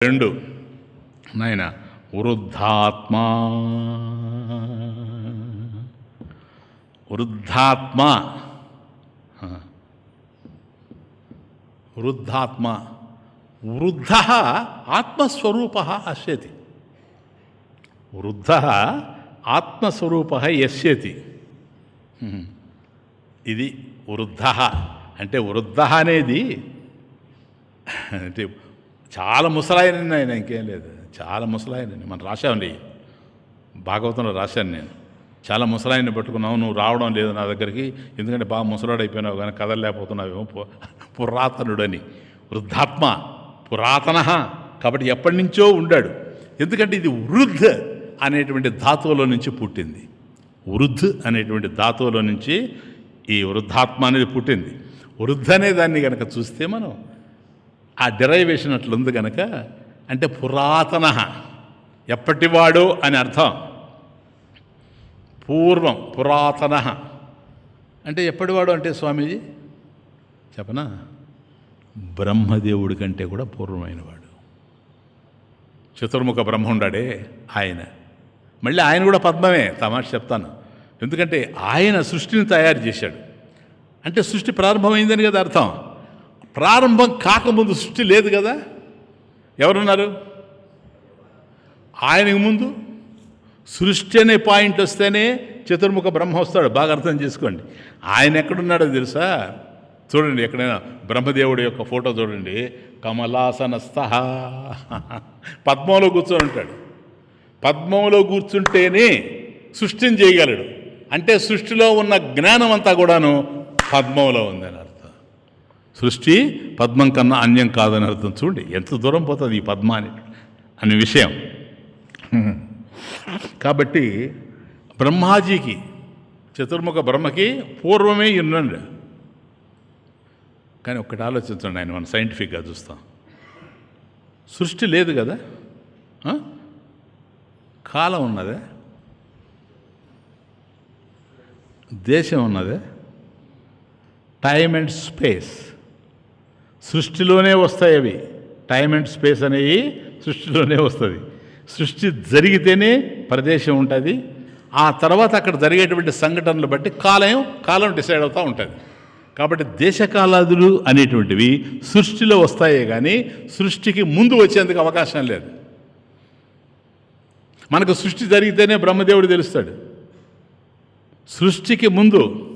రెండు నాయన వృద్ధాత్మా వృద్ధాత్మ వృద్ధాత్మ వృద్ధ ఆత్మస్వరూప అస్యతి వృద్ధ ఆత్మస్వరూప యస్యతి ఇది వృద్ధ అంటే వృద్ధ అనేది అంటే చాలా ముసలాయనని ఆయన ఇంకేం లేదు చాలా ముసలాయనని మనం రాశామండి భాగవతంలో రాశాను నేను చాలా ముసలాయన్ని పట్టుకున్నావు నువ్వు రావడం లేదు నా దగ్గరికి ఎందుకంటే బాగా ముసలాడు అయిపోయినావు కానీ కదలలేకపోతున్నావేమో పురాతనుడని వృద్ధాత్మ పురాతన కాబట్టి ఎప్పటి నుంచో ఉండాడు ఎందుకంటే ఇది వృద్ధ్ అనేటువంటి ధాతువులో నుంచి పుట్టింది వృద్ధ్ అనేటువంటి ధాతువులో నుంచి ఈ వృద్ధాత్మ అనేది పుట్టింది వృద్ధ్ అనే దాన్ని కనుక చూస్తే మనం ఆ డెరైవేషన్ అట్లుంది కనుక అంటే పురాతన ఎప్పటివాడు అని అర్థం పూర్వం పురాతన అంటే ఎప్పటివాడు అంటే స్వామీజీ చెప్పనా బ్రహ్మదేవుడి కంటే కూడా పూర్వమైనవాడు చతుర్ముఖ బ్రహ్మ ఉండాడే ఆయన మళ్ళీ ఆయన కూడా పద్మమే తమాష చెప్తాను ఎందుకంటే ఆయన సృష్టిని తయారు చేశాడు అంటే సృష్టి ప్రారంభమైందని కదా అర్థం ప్రారంభం కాకముందు సృష్టి లేదు కదా ఎవరున్నారు ఆయనకు ముందు సృష్టి అనే పాయింట్ వస్తేనే చతుర్ముఖ బ్రహ్మ వస్తాడు బాగా అర్థం చేసుకోండి ఆయన ఎక్కడున్నాడో తెలుసా చూడండి ఎక్కడైనా బ్రహ్మదేవుడి యొక్క ఫోటో చూడండి కమలాసనస్థ పద్మంలో కూర్చొని ఉంటాడు పద్మంలో కూర్చుంటేనే సృష్టిని చేయగలడు అంటే సృష్టిలో ఉన్న జ్ఞానం అంతా కూడాను పద్మంలో ఉందని అర్థం సృష్టి పద్మం కన్నా అన్యం కాదని అర్థం చూడండి ఎంత దూరం పోతుంది ఈ పద్మ అనే విషయం కాబట్టి బ్రహ్మాజీకి చతుర్ముఖ బ్రహ్మకి పూర్వమే ఉన్నాడు కానీ ఒక్కటి ఆలోచించండి ఆయన మనం సైంటిఫిక్గా చూస్తాం సృష్టి లేదు కదా కాలం ఉన్నదే దేశం ఉన్నదే టైమ్ అండ్ స్పేస్ సృష్టిలోనే వస్తాయి అవి టైమ్ అండ్ స్పేస్ అనేవి సృష్టిలోనే వస్తుంది సృష్టి జరిగితేనే ప్రదేశం ఉంటుంది ఆ తర్వాత అక్కడ జరిగేటువంటి సంఘటనలు బట్టి కాలం డిసైడ్ అవుతూ ఉంటుంది కాబట్టి దేశకాలాదులు అనేటువంటివి సృష్టిలో వస్తాయే కానీ సృష్టికి ముందు వచ్చేందుకు అవకాశం లేదు మనకు సృష్టి జరిగితేనే బ్రహ్మదేవుడు తెలుస్తాడు సృష్టికి ముందు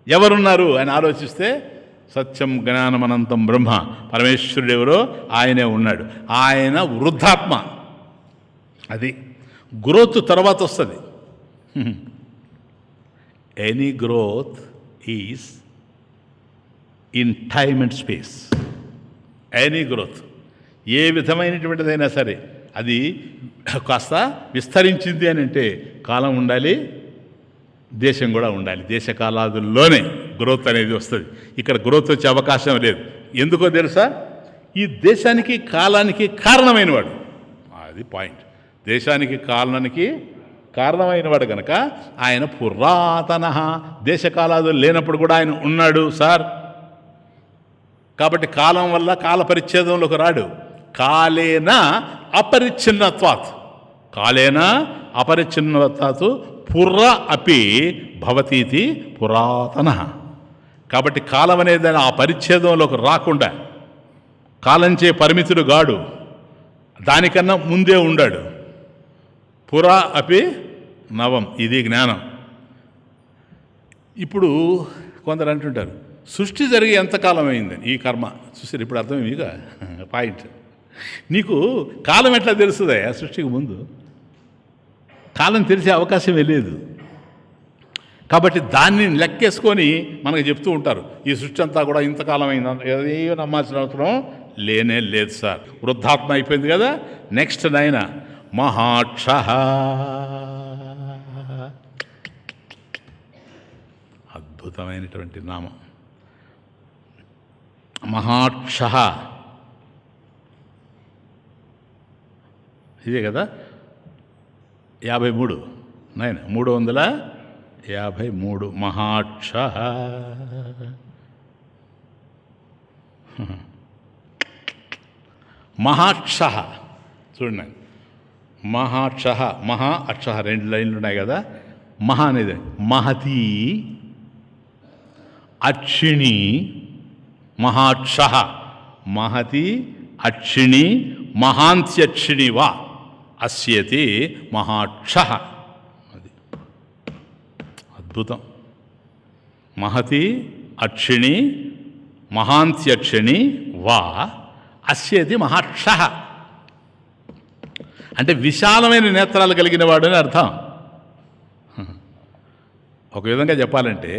ఎవరున్నారు అని ఆలోచిస్తే సత్యం జ్ఞానమనంతం బ్రహ్మ పరమేశ్వరుడు ఎవరో ఆయనే ఉన్నాడు ఆయన వృద్ధాత్మ అది గ్రోత్ తర్వాత వస్తుంది any growth is in time and space any growth ఏ విధమైనటువంటిదైనా సరే అది కాస్త విస్తరించింది అని అంటే కాలం ఉండాలి దేశం కూడా ఉండాలి దేశకాలాదుల్లోనే గ్రోత్ అనేది వస్తుంది ఇక్కడ గ్రోత్ వచ్చే అవకాశం లేదు ఎందుకో తెలుసా ఈ దేశానికి కాలానికి కారణమైనవాడు అది పాయింట్ దేశానికి కాలానికి కారణమైనవాడు కనుక ఆయన పురాతన దేశకాలాదులు లేనప్పుడు కూడా ఆయన ఉన్నాడు సార్ కాబట్టి కాలం వల్ల కాల పరిచ్ఛేదంలోకి రాడు కాలేన అపరిచ్ఛిన్నత్వాత్ కాలేన అపరిచ్ఛిన్నత్వాత్ పుర్ర అపి భవతీతి పురాతన కాబట్టి కాలం అనేది ఆ పరిచ్ఛేదంలోకి రాకుండా కాలంచే పరిమితుడు గాడు దానికన్నా ముందే ఉండాడు పురా అపి నవం ఇది జ్ఞానం ఇప్పుడు కొందరు అంటుంటారు సృష్టి జరిగి ఎంతకాలం అయిందని ఈ కర్మ చూసారు ఇప్పుడు అర్థం మీక పాయింట్ నీకు కాలం ఎట్లా తెలుస్తుందా సృష్టికి ముందు కాలం తెలిసే అవకాశమే లేదు కాబట్టి దాన్ని లెక్కేసుకొని మనకు చెప్తూ ఉంటారు ఈ సృష్టి అంతా కూడా ఇంతకాలం అయింది ఏదో నమ్మాల్సిన అవసరం లేనే లేదు సార్ వృద్ధాత్మ అయిపోయింది కదా నెక్స్ట్ నాయన మహాక్ష అద్భుతమైనటువంటి నామం మహాక్ష ఇదే కదా 53 నాయన 353 మహాక్ష మహాక్ష. చూడండి, మహాక్ష, మహా అక్ష 2 లైన్లు ఉన్నాయి కదా. మహా అనేది మహతి అక్షిణి మహాక్ష. మహతి అక్షిణి మహాంత్యక్షిణి వా అస్యతి మహాక్ష. అది అద్భుతం. మహతి అక్షిణి మహాంత్యక్షిణి వా అస్యతి మహాక్ష. అంటే విశాలమైన నేత్రాలు కలిగిన వాడు అని అర్థం. ఒక విధంగా చెప్పాలంటే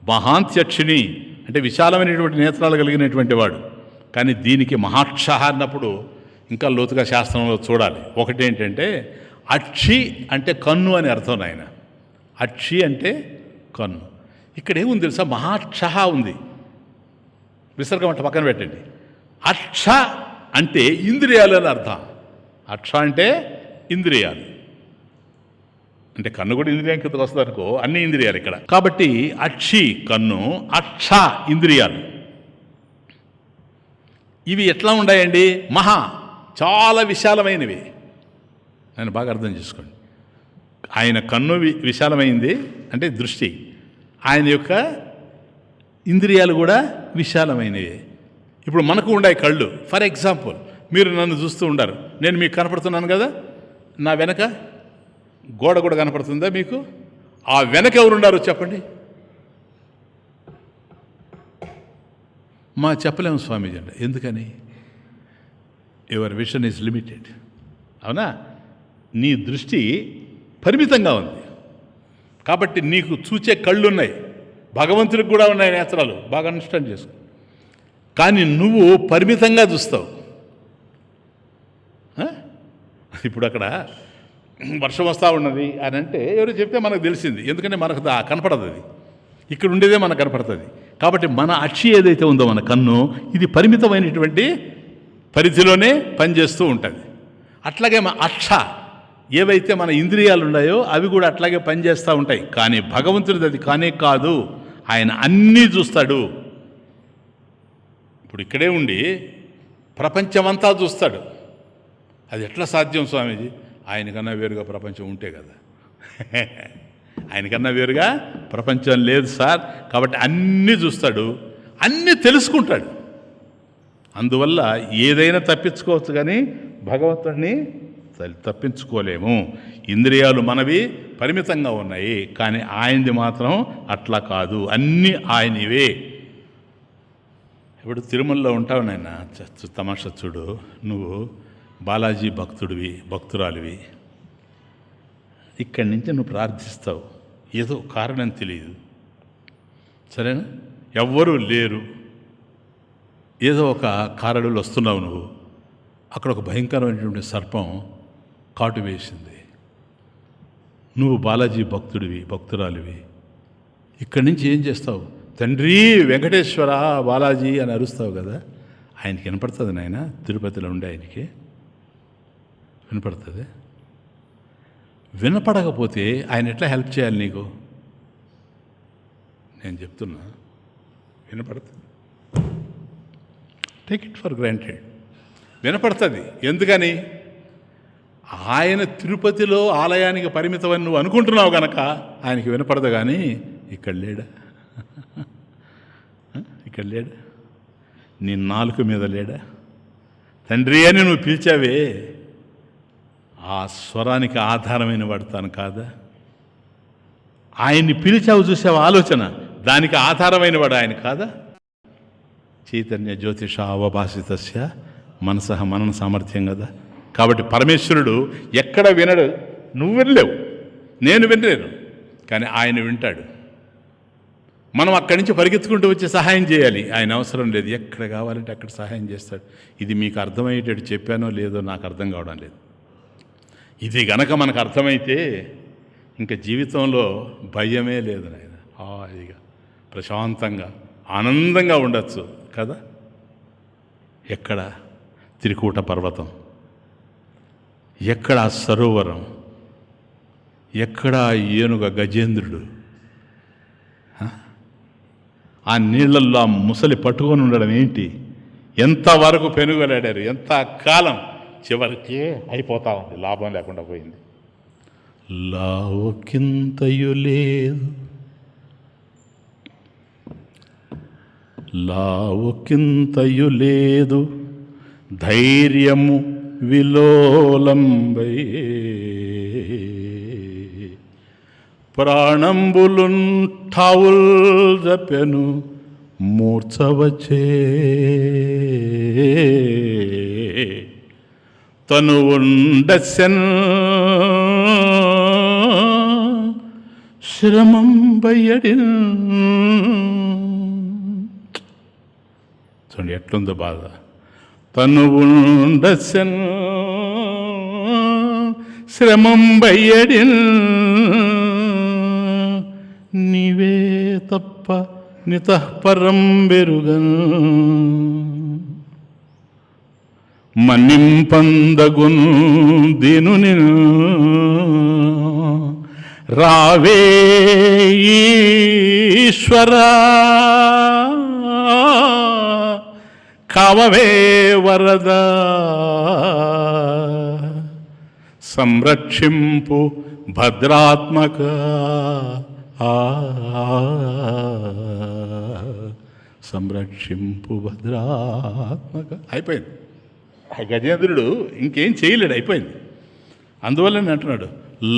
మహాంత్యక్షిణి అంటే విశాలమైనటువంటి నేత్రాలు కలిగినటువంటి వాడు. కానీ దీనికి మహాక్ష అన్నప్పుడు ఇంకా లోతుగా శాస్త్రంలో చూడాలి. ఒకటి ఏంటంటే అక్షి అంటే కన్ను అని అర్థం. ఆయన అక్షి అంటే కన్ను. ఇక్కడ ఏముంది తెలుసా, మహాక్ష ఉంది. విసర్గం అంటే పక్కన పెట్టండి. అక్ష అంటే ఇంద్రియాలు అని అర్థం. అక్ష అంటే ఇంద్రియాలు, అంటే కన్ను కూడా ఇంద్రియం కిందకు వస్తుంది అనుకో, అన్ని ఇంద్రియాలు ఇక్కడ. కాబట్టి అక్షి కన్ను, అక్ష ఇంద్రియాలు. ఇవి ఎట్లా ఉన్నాయండి? మహా చాలా విశాలమైనవి. నేను బాగా అర్థం చేసుకోండి. ఆయన కన్ను విశాలమైంది అంటే దృష్టి, ఆయన యొక్క ఇంద్రియాలు కూడా విశాలమైనవి. ఇప్పుడు మనకు ఉన్నాయి కళ్ళు. ఫర్ ఎగ్జాంపుల్, మీరు నన్ను చూస్తూ ఉండారు, నేను మీకు కనపడుతున్నాను కదా, నా వెనక గోడ కూడా కనపడుతుందా మీకు? ఆ వెనక ఎవరున్నారు చెప్పండి? మా చెప్పలేము స్వామీజీ అండి. ఎందుకని? Your vision is limited. అవునా? నీ దృష్టి పరిమితంగా ఉంది కాబట్టి నీకు చూచే కళ్ళు ఉన్నాయి, భగవంతుడికి కూడా ఉన్నాయి నేత్రాలు, బాగా అండర్స్టాండ్ చేసుకో. కానీ నువ్వు పరిమితంగా చూస్తావు. ఇప్పుడు అక్కడ వర్షం వస్తూ ఉన్నది అని అంటే ఎవరు చెప్తే మనకు తెలిసింది, ఎందుకంటే మనకు కనపడదు. అది ఇక్కడ ఉండేదే మనకు కనపడుతుంది. కాబట్టి మన అక్షి ఏదైతే ఉందో, మన కన్ను, ఇది పరిమితమైనటువంటి పరిధిలోనే పనిచేస్తూ ఉంటుంది. అట్లాగే మన అక్ష ఏవైతే మన ఇంద్రియాలు ఉన్నాయో అవి కూడా అట్లాగే పనిచేస్తూ ఉంటాయి. కానీ భగవంతుడిది అది కానే కాదు. ఆయన అన్నీ చూస్తాడు. ఇప్పుడు ఇక్కడే ఉండి ప్రపంచమంతా చూస్తాడు. అది ఎట్లా సాధ్యం స్వామీజీ? ఆయనకన్నా వేరుగా ప్రపంచం ఉంటే కదా. ఆయనకన్నా వేరుగా ప్రపంచం లేదు సార్. కాబట్టి అన్నీ చూస్తాడు, అన్నీ తెలుసుకుంటాడు. అందువల్ల ఏదైనా తప్పించుకోవచ్చు, కానీ భగవంతుడిని తప్పించుకోలేము. ఇంద్రియాలు మనవి పరిమితంగా ఉన్నాయి, కానీ ఆయనది మాత్రం అట్లా కాదు, అన్నీ ఆయనవే. ఇప్పుడు తిరుమలలో ఉంటావు నాయన, తమాషా చూడు. నువ్వు బాలాజీ భక్తుడివి, భక్తురాలివి. ఇక్కడి నుంచి నువ్వు ప్రార్థిస్తావు, ఏదో కారణం తెలియదు, సరేనా? ఎవ్వరూ లేరు, ఏదో ఒక కారణంలో వస్తున్నావు నువ్వు. అక్కడ ఒక భయంకరమైనటువంటి సర్పం కాటు వేసింది. నువ్వు బాలాజీ భక్తుడివి, భక్తురాలివి. ఇక్కడి నుంచి ఏం చేస్తావు? తండ్రి వెంకటేశ్వర బాలాజీ అని అరుస్తావు కదా. ఆయనకి వినపడుతుంది నాయన, తిరుపతిలో ఉండే ఆయనకి వినపడుతుంది. వినపడకపోతే ఆయన ఎట్లా హెల్ప్ చేయాలి నీకు? నేను చెప్తున్నా, వినపడుతుంది. Take it for granted. వినపడుతుంది. ఎందుకని? ఆయన తిరుపతిలో ఆలయానికి పరిమితమని నువ్వు అనుకుంటున్నావు కనుక ఆయనకి వినపడదు. కానీ ఇక్కడ లేడా? ఇక్కడ లేడా? నీ నాలుక మీద లేడా? తండ్రి అని నువ్వు పిలిచావే, ఆ స్వరానికి ఆధారమైన వాడు తాను కాదా? ఆయన్ని పిలిచావు, చూసావు ఆలోచన, దానికి ఆధారమైన వాడు ఆయన కాదా? చైతన్య జ్యోతిష అవభాసితస్య మనసహ మనన సామర్థ్యం కదా. కాబట్టి పరమేశ్వరుడు ఎక్కడ వినడు. నువ్వు వినలేవు, నేను వినలేను, కానీ ఆయన వింటాడు. మనం అక్కడి నుంచి పరిగెత్తుకుంటూ వచ్చి సహాయం చేయాలి. ఆయన అవసరం లేదు, ఎక్కడ కావాలంటే అక్కడ సహాయం చేస్తాడు. ఇది మీకు అర్థమయ్యేటట్టు చెప్పానో లేదో నాకు అర్థం కావడం లేదు. ఇది గనక మనకు అర్థమైతే ఇంకా జీవితంలో భయమే లేదు నాయన. హాయిగా ప్రశాంతంగా ఆనందంగా ఉండొచ్చు కదా. ఎక్కడ త్రికూట పర్వతం, ఎక్కడ సరోవరం, ఎక్కడ ఏనుగ గజేంద్రుడు, ఆ నీళ్లల్లో ముసలి పట్టుకొని ఉండడం ఏంటి? ఎంతవరకు పెనుగలాడారు, ఎంత కాలం, చివరికి అయిపోతా ఉంది, లాభం లేకుండా పోయింది. లావకింతయు లేదు, లావకింతయు లేదు, ధైర్యము విలోలంబై ప్రాణంబులున్ ఠావుల్ జపెను మూర్ఛవచే తనువుండసెన్ శ్రమం బయ్యడిన్. చూడండి ఎట్లుందో బాధ. తనువుండసెన్ శ్రమం బయ్యడిన్, నీవే తప్ప నితఃపరం బెరుగన్. మన్నింపందగున్ దీనుని రావే ఈశ్వరా, కావవే వరదా, సంరక్షింపు భద్రాత్మక. సంరక్షింపు భద్రాత్మక. అయిపోయింది. గజేంద్రుడు ఇంకేం చేయలేడు, అయిపోయింది. అందువల్లనే అంటున్నాడు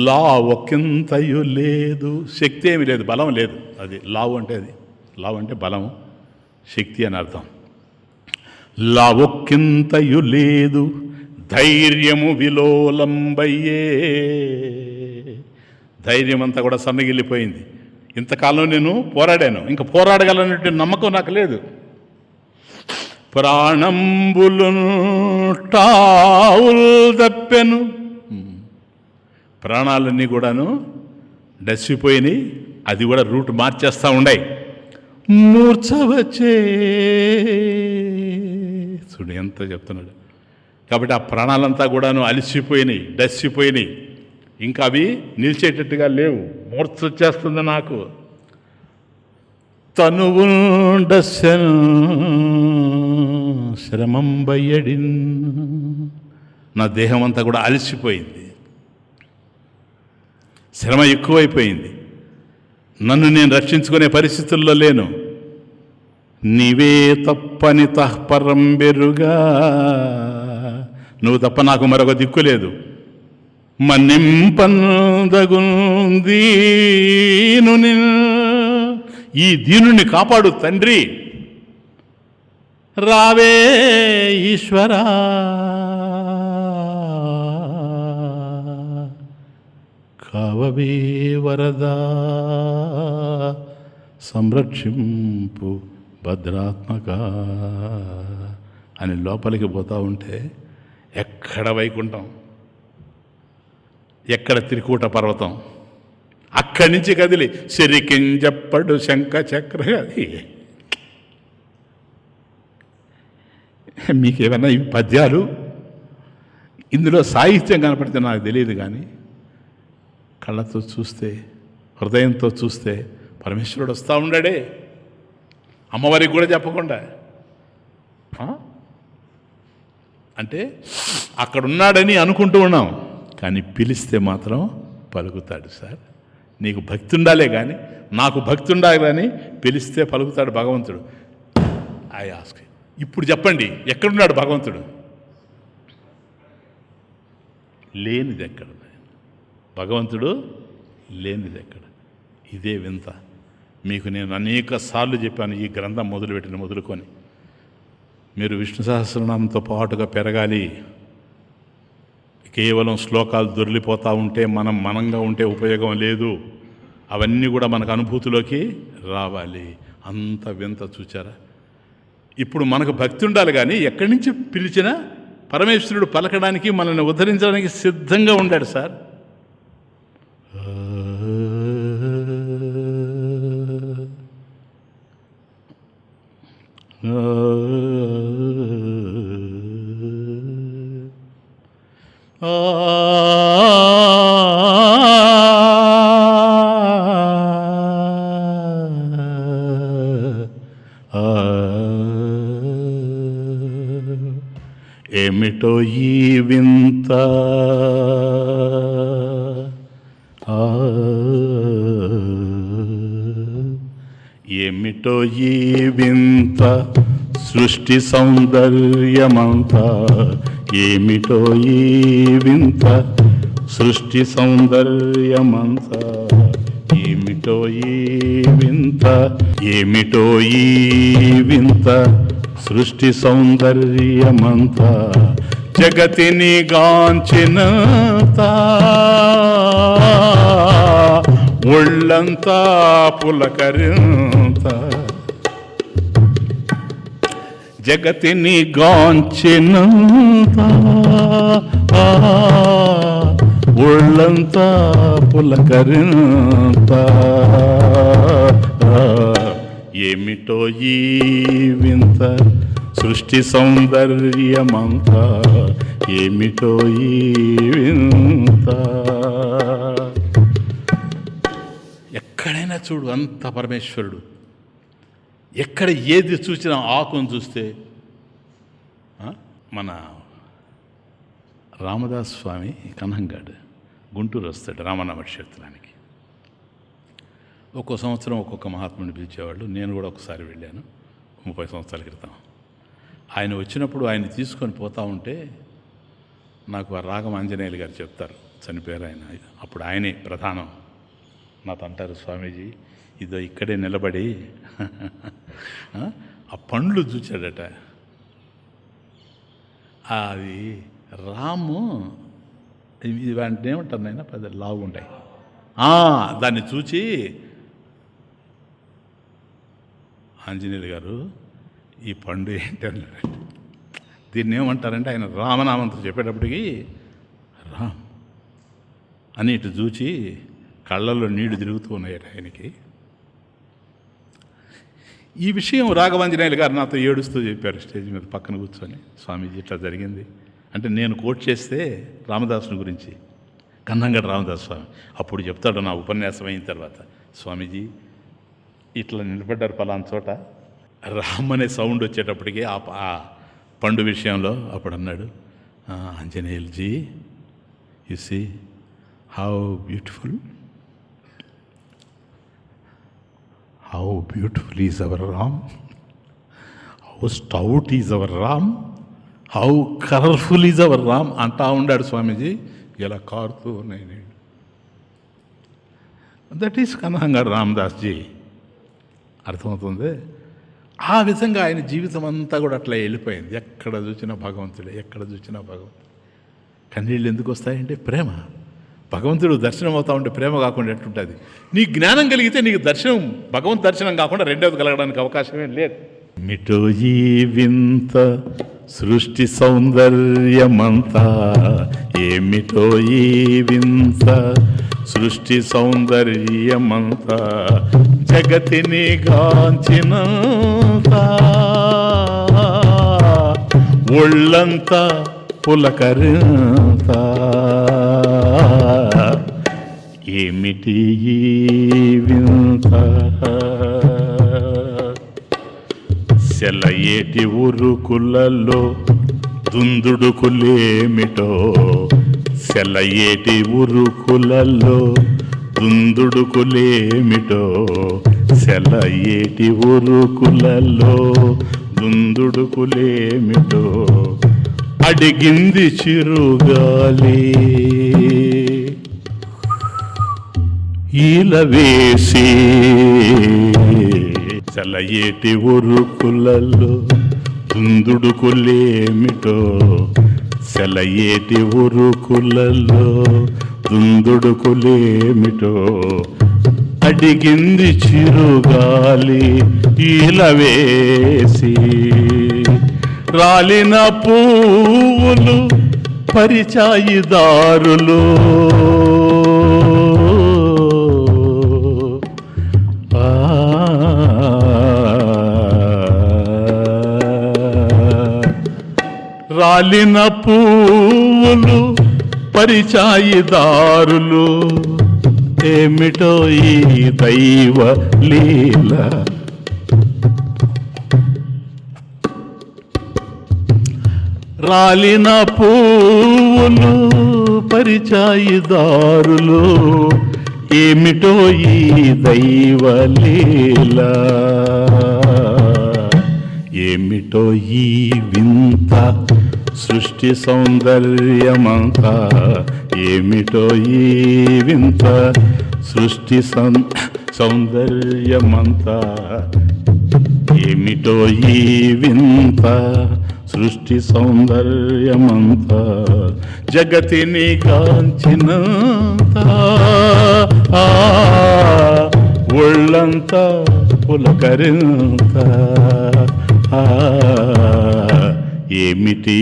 లావొక్కింతయు లేదు, శక్తి ఏమి లేదు, బలం లేదు. అది లావు అంటే, అది లావు అంటే బలము, శక్తి అని అర్థం. లావొక్కింతయు లేదు, ధైర్యము విలోలంబయ్యే. ధైర్యం అంతా కూడా సన్నగిల్లిపోయింది. ఇంతకాలం నేను పోరాడాను, ఇంకా పోరాడగలనటువంటి నమ్మకం నాకు లేదు. ప్రాణంబులు టావుల్ దప్పెను, ప్రాణాలన్నీ కూడాను డసిపోయినాయి. అది కూడా రూట్ మార్చేస్తూ ఉన్నాయి. మూర్ఛవచ్చే, చూడు ఎంత చెప్తున్నాడు. కాబట్టి ఆ ప్రాణాలంతా కూడాను అలిసిపోయినాయి, డసిపోయినాయి. ఇంకా అవి నిలిచేటట్టుగా లేవు. మూర్ఛ వచ్చేస్తుంది నాకు. తనువుండసెన్ శ్రమం బయ్యడిన్, నా దేహం అంతా కూడా అలసిపోయింది, శ్రమ ఎక్కువైపోయింది, నన్ను నేను రక్షించుకునే పరిస్థితుల్లో లేను. నీవే తప్పని తఃపరం బెరుగా, నువ్వు తప్ప నాకు మరొక దిక్కు లేదు. మన్నింపందగుందీనుని, ఈ దీనుని కాపాడు తండ్రి. రావే ఈశ్వరా, కావవే వరదా, సంరక్షింపు భద్రాత్మక అని లోపలికి పోతూ ఉంటే ఎక్కడ వైకుంఠం, ఎక్కడ త్రికూట పర్వతం, అక్కడి నుంచి కదిలి సిరికింజప్పడు శంఖ చక్ర. మీకేమన్నా ఈ పద్యాలు ఇందులో సాహిత్యం కనపడితే నాకు తెలియదు, కానీ కళ్ళతో చూస్తే, హృదయంతో చూస్తే పరమేశ్వరుడు వస్తూ ఉన్నాడే, అమ్మవారికి కూడా చెప్పకుండా. అంటే అక్కడున్నాడని అనుకుంటూ ఉన్నాం, కానీ పిలిస్తే మాత్రం పలుకుతాడు. సార్ నీకు భక్తి ఉండాలే కానీ, నాకు భక్తి ఉండాలి కానీ పిలిస్తే పలుకుతాడు భగవంతుడు. ఐ ఆస్క్, ఇప్పుడు చెప్పండి ఎక్కడున్నాడు భగవంతుడు? లేనిది ఎక్కడ? భగవంతుడు లేనిది ఎక్కడ? ఇదే వింత. మీకు నేను అనేక సార్లు చెప్పాను, ఈ గ్రంథం మొదలుకొని మీరు విష్ణు సహస్రనామంతో పాటుగా పెరగాలి. కేవలం శ్లోకాలు దొర్లిపోతూ ఉంటే, మనంగా ఉంటే ఉపయోగం లేదు. అవన్నీ కూడా మనకు అనుభూతిలోకి రావాలి. అంత వింత చూచారా? ఇప్పుడు మనకు భక్తి ఉండాలి, కానీ ఎక్కడి నుంచి పిలిచినా పరమేశ్వరుడు పలకడానికి, మనల్ని ఉద్ధరించడానికి సిద్ధంగా ఉండాడు సార్. ఈ వింత, ఏమిటో ఈ వింత సృష్టి సౌందర్యమంతా, ఏమిటో ఈ వింత సృష్టి సౌందర్యమంతా, ఏమిటో ఈ వింత, ఏమిటో ఈ వింత సృష్టి సౌందర్యమంతా, జగతిని గాంచినంత ఒళ్ళంతా పులకరింత, జగతిని గాంచినంత ఒళ్ళంతా పులకరింత, ఏమిటో ఈ వింత సృష్టి సౌందర్యమంతా, ఏమిటో ఈ వింత. ఎక్కడైనా చూడు అంత పరమేశ్వరుడు. ఎక్కడ ఏది చూసినా ఆకును చూస్తే మన రామదాస్ స్వామి కన్హంగాడు గుంటూరు వస్తాడు రామనామ క్షేత్రానికి. ఒక్కో సంవత్సరం ఒక్కొక్క మహాత్ముని పిలిచేవాళ్ళు. నేను కూడా ఒకసారి వెళ్ళాను 30 సంవత్సరాల క్రితం. ఆయన వచ్చినప్పుడు ఆయన తీసుకొని పోతూ ఉంటే నాకు ఆ రాగం ఆంజనేయులు గారు చెప్తారు, చనిపోయారు ఆయన. అప్పుడు ఆయనే ప్రధానం. నాతో అంటారు, స్వామీజీ ఇదో ఇక్కడే నిలబడి ఆ పండ్లు చూచాడట. అది రాము వాటిని ఏమంటారు నాయన, పెద్ద లావు ఉంటాయి, దాన్ని చూచి ఆంజనేయులు గారు ఈ పండు ఏంటి అన్నాడు. దీన్ని ఏమంటారంటే ఆయన రామనామంతో చెప్పేటప్పటికి రామ్ అని ఇటు చూచి కళ్ళల్లో నీళ్లు తిరుగుతూ ఉన్నాయట ఆయనకి. ఈ విషయం రాఘవాంజనేయులు గారు నాతో ఏడుస్తూ చెప్పారు స్టేజ్ మీద పక్కన కూర్చొని, స్వామీజీ ఇట్లా జరిగింది అంటే. నేను కోట్ చేస్తే రామదాసుని గురించి, కన్నంగడ రామదాసు స్వామి అప్పుడు చెప్తాడు నా ఉపన్యాసం అయిన తర్వాత, స్వామీజీ ఇట్లా నిలబడ్డారు పలానా చోట, రామ్ అనే సౌండ్ వచ్చేటప్పటికి ఆ పండు విషయంలో అప్పుడు అన్నాడు, Anjaneyulji you see how beautiful, how beautiful is our Ram, how stout is our Ram, how colourful is our Ram అంటా ఉండాడు స్వామీజీ. ఇలా కారుతూ ఉన్నాయి నీళ్ళు. That is Kanhangad Ramdasji. అర్థమవుతుంది. ఆ విధంగా ఆయన జీవితం అంతా కూడా అట్లా వెళ్ళిపోయింది. ఎక్కడ చూసినా భగవంతుడే, ఎక్కడ చూసినా భగవంతుడు. కన్నీళ్ళు ఎందుకు వస్తాయంటే ప్రేమ. భగవంతుడు దర్శనం అవుతా ఉంటే ప్రేమ కాకుండా ఎట్టుంటుంది? నీ జ్ఞానం కలిగితే నీకు దర్శనం, భగవంతు దర్శనం కాకుండా రెండవది కలగడానికి అవకాశమే లేదు. మిటో ఈ వింత సృష్టి సౌందర్యమంతా, ఏమిటో ఈ వింత సృష్టి సౌందర్యమంతా, జగతిని గాంచినంత ఒళ్ళంతా పులకరింత, ఏమిటి ఈ వింత సెలయేటి ఉరుకులలో దుందుడుకులేమిటో, సెలయేటి ఉరుకులలో దుందుడుకులేమిటో, సెలయేటి ఉరుకులలో దుందుడుకులేమిటో, అడిగింది చిరుగాలి ఈలవేసి, సెలయేటి ఉరుకులలో దుందుడుకులేమిటో, సెలయేటి ఉరుకులలో దుందుడుకులేమిటో, అడిగింది చిరుగాలి ఈలవేసి, రాలిన పువ్వులు పరిచాయిదారులు, రాలిన పువ్వులు పరిచాయిదారులు, ఏమిటో ఈ దైవ లీల, రాలిన పువ్వులు పరిచాయిదారులు, ఏమిటో ఈ దైవలీలా, ఏమిటో ఈ వింత సృష్టి సౌందర్యమంతా, ఏమిటో ఈ వింత సృష్టి సౌందర్యమంతా, ఏమిటో ఈ వింత సృష్టి సౌందర్యమంతా, జగతిని కాంచినంత ఒళ్ళంతా పులకరింత, ఏమిటి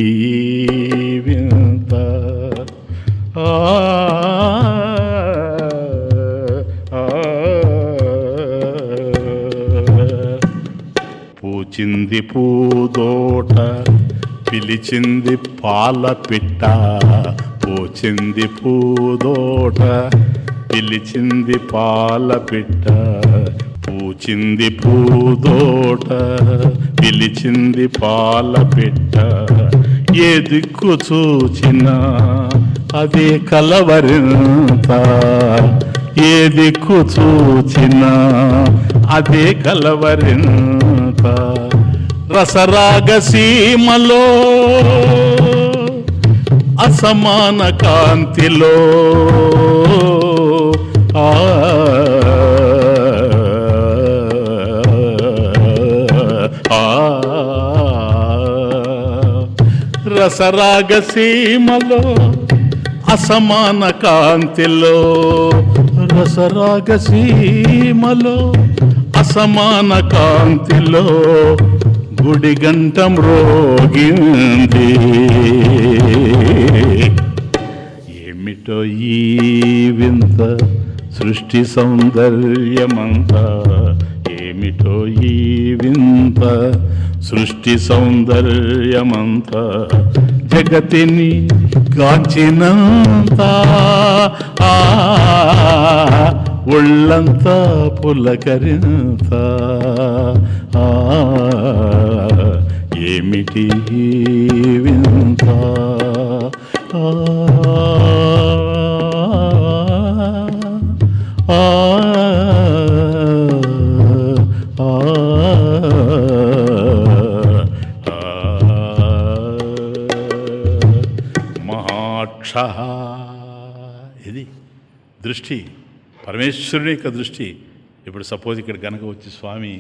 వింత, పూచింది పూదోట పిలిచింది పాల పిట్ట, పూచింది పూదోట పిలిచింది పాల పిట్ట, పూచింది పూదోట పిలిచింది పాల పిట్ట, ఏ దిక్కు చూచినా అదే కలవరింత, ఏ దిక్కు చూచినా అదే కలవరింత, రసరాగ సీమలో అసమాన కాంతిలో రసరాగ సీమలో అసమాన కాంతిలో, రసరాగ సీమలో అసమాన కాంతిలో, గుడి గంట మ్రోగింది, ఏమిటో ఈ వింత సృష్టి సౌందర్యమంతా, ఏమిటో ఈ వింత సృష్టి సౌందర్యమంతా, జగతిని కాంచినంత ఒళ్ళంతా పులకరింత, ఏమిటి వింత, మహాక్ష, ఇది దృష్టి, పరమేశ్వరుని యొక్క దృష్టి. ఇప్పుడు సపోజ్ ఇక్కడ కనుక వచ్చి స్వామి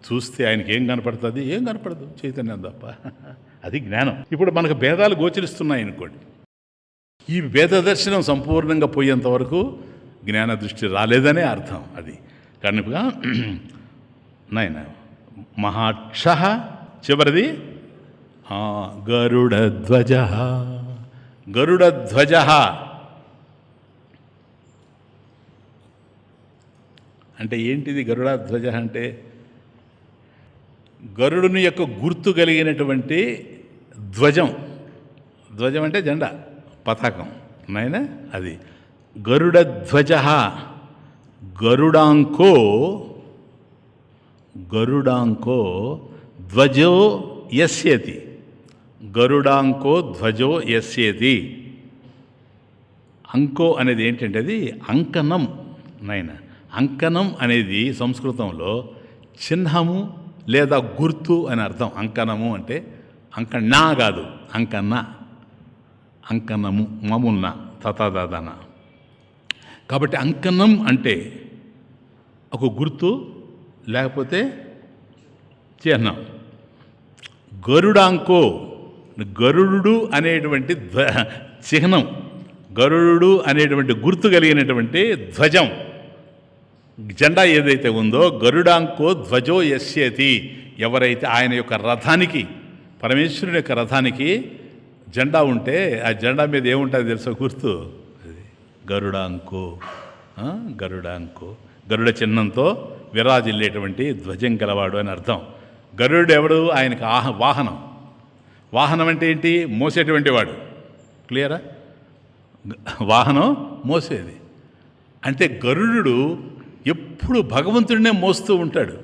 చూస్తే ఆయనకి ఏం కనపడుతుంది? ఏం కనపడదు, చైతన్యం తప్ప. అది జ్ఞానం. ఇప్పుడు మనకు భేదాలు గోచరిస్తున్నాయి అనుకోండి, ఈ భేద దర్శనం సంపూర్ణంగా పోయేంత వరకు జ్ఞాన దృష్టి రాలేదనే అర్థం. అది కనుక నాయన మహాక్ష, చివరిది గరుడధ్వజ. గరుడధ్వజ అంటే ఏంటిది? గరుడధ్వజ అంటే గరుడుని యొక్క గుర్తు కలిగినటువంటి ధ్వజం. ధ్వజం అంటే జెండా, పతాకం నాయన. అది గరుడధ్వజ. గరుడాంకో, గరుడాంకో ధ్వజో యస్యతి. గరుడాంకో ధ్వజో యస్యతి. అంకో అనేది ఏంటంటే అది అంకణం నాయన. అంకణం అనేది సంస్కృతంలో చిహ్నము లేదా గుర్తు అని అర్థం. అంకణము అంటే అంకణా కాదు, అంకన్న, అంకణము మమున్న తథాదాన. కాబట్టి అంకణం అంటే ఒక గుర్తు లేకపోతే చిహ్నం. గరుడాంకో, గరుడు అనేటువంటి చిహ్నం, గరుడు అనేటువంటి గుర్తు కలిగినటువంటి ధ్వజం, జెండా ఏదైతే ఉందో, గరుడాంకో ధ్వజో యస్యతి. ఎవరైతే ఆయన యొక్క రథానికి, పరమేశ్వరుని యొక్క రథానికి జెండా ఉంటే ఆ జెండా మీద ఏముంటుంది తెలుసా? గుర్తు. అది గరుడాంకో. గరుడాంకో గరుడ చిహ్నంతో విరాజిల్లేటువంటి ధ్వజం గలవాడు అని అర్థం. గరుడు ఎవడు? ఆయనకు వాహనం. వాహనం అంటే ఏంటి? మోసేటువంటి వాడు. క్లియరా? వాహనం మోసేది. అంటే గరుడు ఎప్పుడు భగవంతుడినే మోస్తూ ఉంటాడు.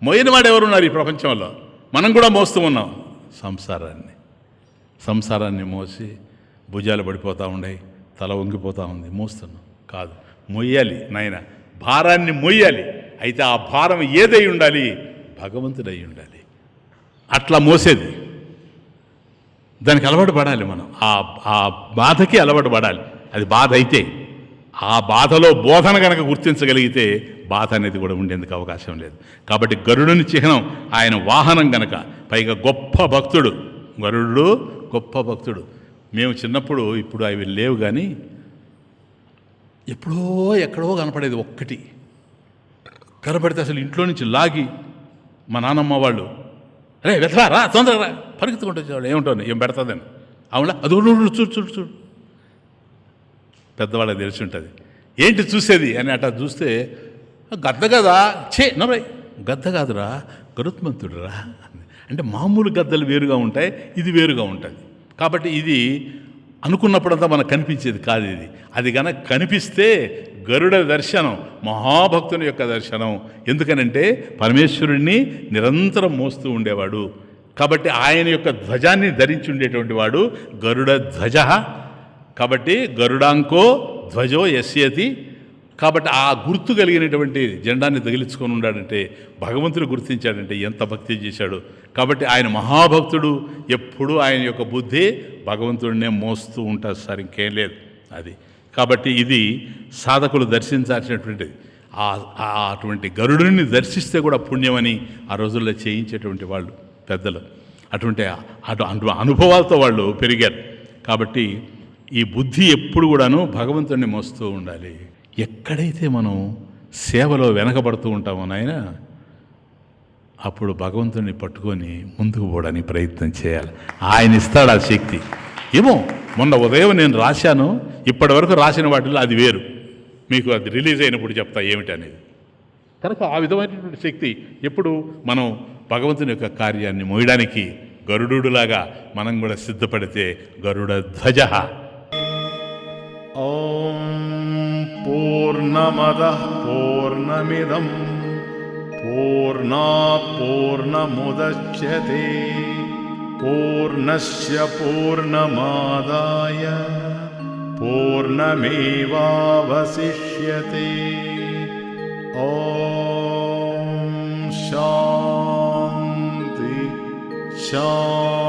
మోయనివాడు ఎవరున్నారు ఈ ప్రపంచంలో? మనం కూడా మోస్తూ ఉన్నాం సంసారాన్ని. సంసారాన్ని మోసి భుజాలు పడిపోతూ ఉన్నాయి, తల వంగిపోతూ ఉంది, మోస్తున్నాం. కాదు, మొయ్యాలి నాయన, భారాన్ని మొయ్యాలి. అయితే ఆ భారం ఏదై ఉండాలి? భగవంతుడై ఉండాలి. అట్లా మోసేది, దానికి అలవాటు పడాలి మనం. ఆ బాధకి అలవాటు పడాలి. అది బాధ అయితే, ఆ బాధలో బోధన కనుక గుర్తించగలిగితే బాధ అనేది కూడా ఉండేందుకు అవకాశం లేదు. కాబట్టి గరుడుని చిహ్నం ఆయన వాహనం గనక, పైగా గొప్ప భక్తుడు. గరుడు గొప్ప భక్తుడు. మేము చిన్నప్పుడు, ఇప్పుడు అవి లేవు కానీ ఎప్పుడో ఎక్కడో కనపడేది ఒక్కటి. కనపడితే అసలు ఇంట్లో నుంచి లాగి మా నాన్నమ్మ వాళ్ళు, అరే వెతరా రా, తొందరగా పరిగెత్తుకుంటూ వచ్చేవాళ్ళు. ఏముంటుంది, ఏం పెడతాదని. అవునా, అది చూడు చూడు చూడు. పెద్దవాళ్ళకి తెలిసి ఉంటుంది. ఏంటి చూసేది అని అట్లా చూస్తే, గద్ద కదా, నవ్వై, గద్ద కాదురా, గరుత్మంతుడురా. అంటే మామూలు గద్దలు వేరుగా ఉంటాయి, ఇది వేరుగా ఉంటుంది. కాబట్టి ఇది అనుకున్నప్పుడంతా మనకు కనిపించేది కాదు. అది కనుక కనిపిస్తే గరుడ దర్శనం మహాభక్తుని యొక్క దర్శనం. ఎందుకనంటే పరమేశ్వరుణ్ణి నిరంతరం మోస్తూ ఉండేవాడు. కాబట్టి ఆయన యొక్క ధ్వజాన్ని ధరించి ఉండేటువంటి వాడు గరుడ ధ్వజ. కాబట్టి గరుడాంకో ధ్వజో యస్యతి. కాబట్టి ఆ గుర్తు కలిగినటువంటి జెండాన్ని తగిలించుకొని ఉన్నాడంటే, భగవంతుడు గుర్తించాడంటే ఎంత భక్తి చేశాడు. కాబట్టి ఆయన మహాభక్తుడు. ఎప్పుడూ ఆయన యొక్క బుద్ధి భగవంతుడినే మోస్తూ ఉంటారు సార్, ఇంకేం లేదు అది. కాబట్టి ఇది సాధకులు దర్శించాల్సినటువంటిది. అటువంటి గరుడుని దర్శిస్తే కూడా పుణ్యమని ఆ రోజుల్లో చేయించేటువంటి వాళ్ళు పెద్దలు. అటువంటి అనుభవాలతో వాళ్ళు పెరిగారు. కాబట్టి ఈ బుద్ధి ఎప్పుడు కూడాను భగవంతుడిని మోస్తూ ఉండాలి. ఎక్కడైతే మనం సేవలో వెనకబడుతూ ఉంటామో నాయన, అప్పుడు భగవంతుడిని పట్టుకొని ముందుకు పోవడానికి ప్రయత్నం చేయాలి. ఆయన ఇస్తాడు ఆ శక్తి. ఏమో మొన్న ఉదయం నేను రాశాను, ఇప్పటి వరకు రాసిన వాటిలో అది వేరు. మీకు అది రిలీజ్ అయినప్పుడు చెప్తా ఏమిటి అనేది. కనుక ఆ విధమైనటువంటి శక్తి ఎప్పుడు మనం భగవంతుని యొక్క కార్యాన్ని మోయడానికి గరుడులాగా మనం కూడా సిద్ధపడితే గరుడ ధ్వజ. ఓం పూర్ణమదః పూర్ణమిదం పూర్ణాత్ పూర్ణముదచ్యతే పూర్ణస్య పూర్ణమాదాయ పూర్ణమేవావశిష్యతే. ఓం శాంతి శాంతి.